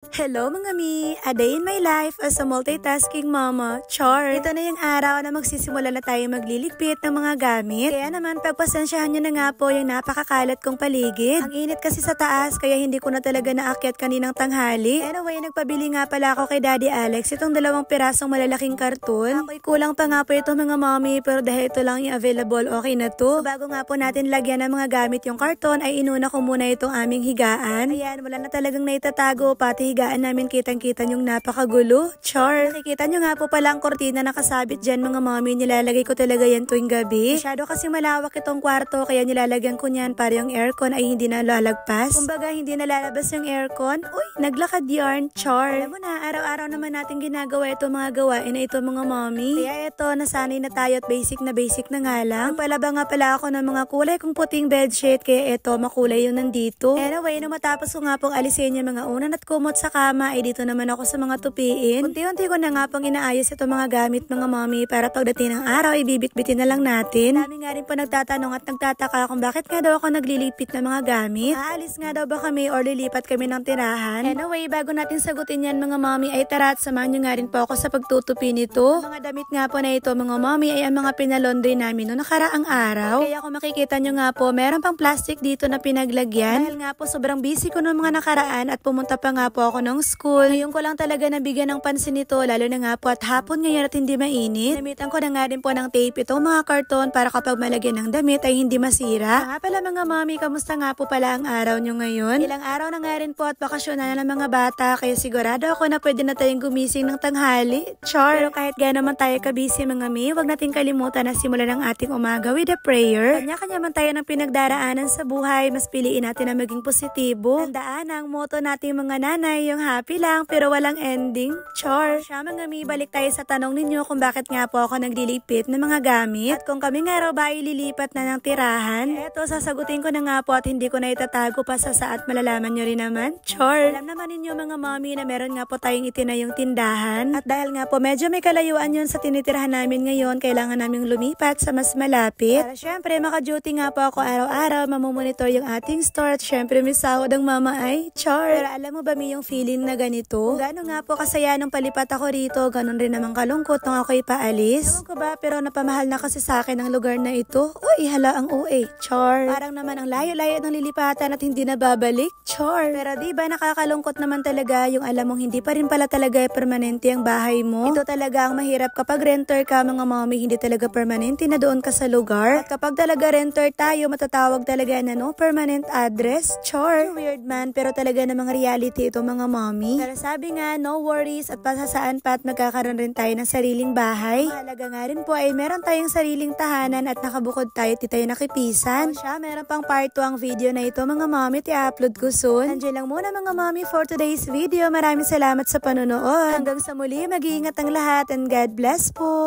Hello mga mi! A day in my life as a multitasking mama. Char! Ito na yung araw na magsisimula na tayo magliligpit ng mga gamit. Kaya naman pagpasensyahan nyo na nga po yung napakakalat kong paligid. Ang init kasi sa taas kaya hindi ko na talaga naakyat kaninang tanghali. Anyway, nagpabili nga pala ako kay Daddy Alex itong 2 pirasong malalaking karton. Ako'y kulang pa nga po ito mga mami pero dahil ito lang yung available, okay na to. So, bago nga po natin lagyan ng mga gamit yung karton ay inuna ko muna itong aming higaan. Ayan, wala na talagang naitatago pati higaan namin kitang-kita yung napakagulo. Char! Nakikita nyo nga po pala ang kortina nakasabit dyan mga mami. Nilalagay ko talaga yan tuwing gabi. Masyado kasi malawak itong kwarto kaya nilalagyan ko niyan para yung aircon ay hindi na lalagpas. Kumbaga hindi na lalabas yung aircon. Uy, naglakad yarn. Char! Alam mo na, araw-araw naman natin ginagawa ito mga gawain na ito mga mami. Kaya ito, nasanay na tayo at basic na nga lang. Nagpalaba nga pala ako ng mga kulay kong puting bedsheet kaya ito, makulay yung nandito. Anyway, nung matapos ko nga pong alisin yung mga unan at kumot sa kama, ay dito naman ako sa mga tupiin. Unti-unti ko na nga pong inaayos ito mga gamit mga mami para pagdating ng araw, ibibit-bitin na lang natin. Dami nga rin po nagtatanong at nagtataka kung bakit nga daw ako naglilipit ng mga gamit. Aalis nga daw ba kami or lilipat kami ng tirahan? Anyway, bago natin sagutin yan mga mami, ay tara at samahan nyo nga rin po ako sa pagtutupi nito. Ang mga damit nga po na ito mga mami ay ang mga pinalondry namin noong nakaraang araw. Kaya kung makikita nyo nga po, meron pang plastic dito na pinaglagyan. Dahil nga po sobrang busy ko noong mga nakaraan at pumunta pa nga po ako ng school. Ngayon ko lang talaga nabigyan ng pansin nito, lalo na nga po at hapon ngayon at hindi mainit. Namitan ko na nga rin po ng tape itong mga karton para kapag malagyan ng damit ay hindi masira. Nga pala mga mami, kamusta nga po pala ang araw nyo ngayon? Ilang araw na nga rin po at bakasyon na ng mga bata kaya sigurado ako na pwede na tayong gumising ng tanghali. Char! Pero kahit gano'n man tayo kabisi mga mi, huwag natin kalimutan na simulan ang ating umaga with a prayer. Kanya-kanya man tayo ng pinagdaraanan sa buhay, mas piliin natin na maging positibo. Tandaan ang motto nating mga nanay, yung happy lang pero walang ending. Char! Siya mga mi, balik tayo sa tanong ninyo kung bakit nga po ako naglilipit ng mga gamit. At kung kami nga raw ba ililipat na ng tirahan, eto sasagutin ko na nga po at hindi ko na itatago pa sa saat malalaman nyo rin naman. Char! Alam naman ninyo mga mami na meron nga po tayong itinayong tindahan. At dahil nga po medyo may kalayuan yun sa tinitirahan namin ngayon, kailangan naming lumipat sa mas malapit. Para syempre maka-duty nga po ako araw-araw, mamumonitor yung ating store at syempre may sahod ang mama ay. Char! Pero alam mo ba mi yung feeling na ganito? Kung gano'n nga po kasaya nung palipat ako rito, ganun rin naman kalungkot nung ako'y paalis. Ewan ko ba, pero napamahal na kasi sa akin ang lugar na ito. Uy, hala ang OA. Char! Parang naman ang layo-layo ng lilipatan at hindi na babalik. Char! Pero diba nakakalungkot naman talaga yung alam mong hindi pa rin pala talaga permanente ang bahay mo. Ito talaga ang mahirap kapag renter ka mga mami, hindi talaga permanente na doon ka sa lugar. At kapag talaga renter tayo, matatawag talaga na no permanent address. Char! Weird man, pero talaga namang reality ito mga mami. Pero sabi nga, no worries at pasasaan pa at magkakaroon rin tayo ng sariling bahay. Mahalaga nga rin po ay meron tayong sariling tahanan at nakabukod tayo at di tayo nakipisan. So siya, meron pang part 2 ang video na ito mga mami, i-upload ko soon. Andiyan lang muna mga mami for today's video. Maraming salamat sa panonood. Hanggang sa muli, mag-iingat ang lahat and God bless po!